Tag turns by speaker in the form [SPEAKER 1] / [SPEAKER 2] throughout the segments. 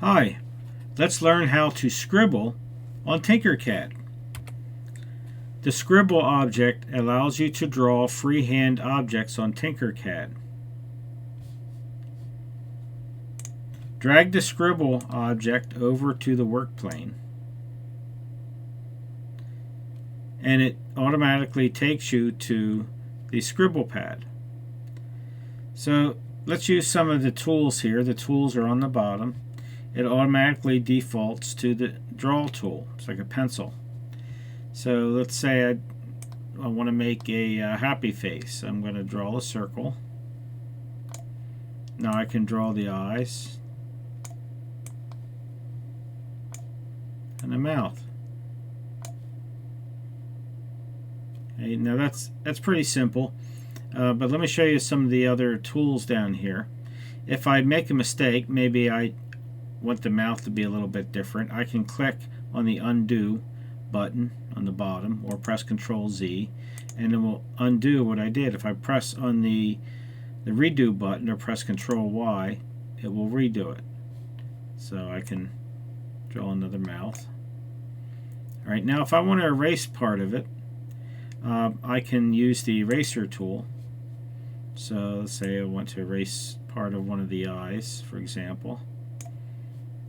[SPEAKER 1] Hi, let's learn how to scribble on Tinkercad. The Scribble object allows you to draw freehand objects on Tinkercad. Drag the Scribble object over to the work plane, and it automatically takes you to the Scribble pad. So let's use some of the tools here. The tools are on the bottom. It automatically defaults to the draw tool. It's like a pencil. So let's say I want to make a happy face. I'm going to draw a circle. Now I can draw the eyes and the mouth. Okay, now that's pretty simple. But let me show you some of the other tools down here. If I make a mistake, maybe I want the mouth to be a little bit different, I can click on the undo button on the bottom or press Control Z, and it will undo what I did. If I press on the redo button or press Control Y, it will redo it. So I can draw another mouth. Alright, now if I want to erase part of it, I can use the eraser tool. So let's say I want to erase part of one of the eyes, for example.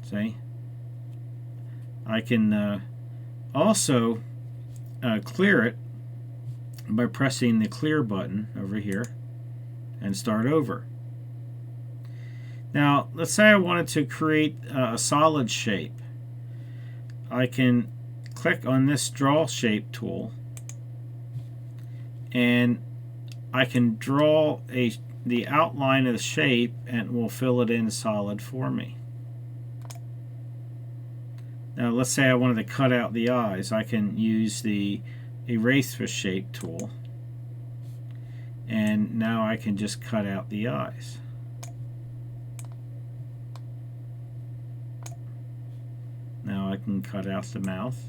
[SPEAKER 1] See? I can also clear it by pressing the clear button over here and start over. Now let's say I wanted to create a solid shape. I can click on this draw shape tool, and I can draw the outline of the shape, and it will fill it in solid for me. Now let's say I wanted to cut out the eyes. I can use the erase with shape tool, and now I can just cut out the eyes. Now I can cut out the mouth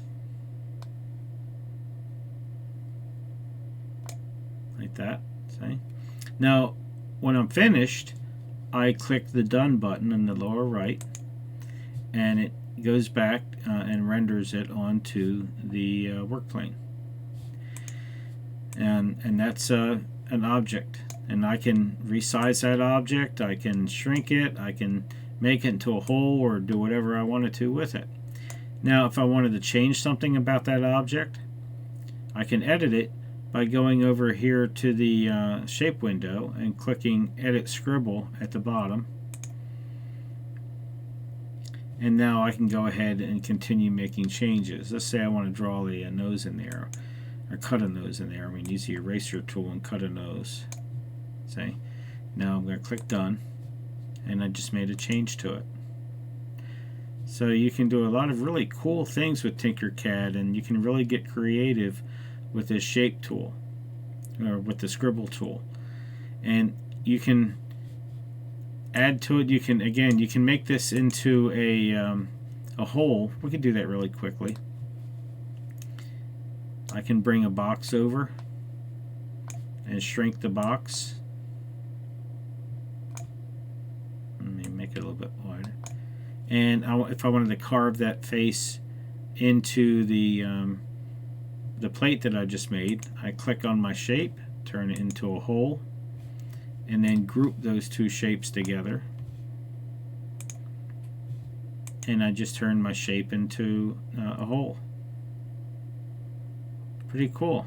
[SPEAKER 1] like that. See? Now when I'm finished, I click the done button in the lower right, and it goes back and renders it onto the work plane, and that's an object, and I can resize that object, I can shrink it, I can make it into a hole, or do whatever I wanted to with it. Now if I wanted to change something about that object, I can edit it by going over here to the shape window and clicking Edit Scribble at the bottom. And now I can go ahead and continue making changes. Let's say I want to draw the nose in there, or cut a nose in there. I mean, use the eraser tool and cut a nose. See? Now I'm going to click Done, and I just made a change to it. So you can do a lot of really cool things with Tinkercad, and you can really get creative with this shape tool, or with the Scribble tool. And you can add to it. You can make this into a hole. We can do that really quickly. I can bring a box over and shrink the box. Let me make it a little bit wider. And if I wanted to carve that face into the plate that I just made, I click on my shape, turn it into a hole, and then group those two shapes together, and I just turn my shape into a hole. Pretty cool.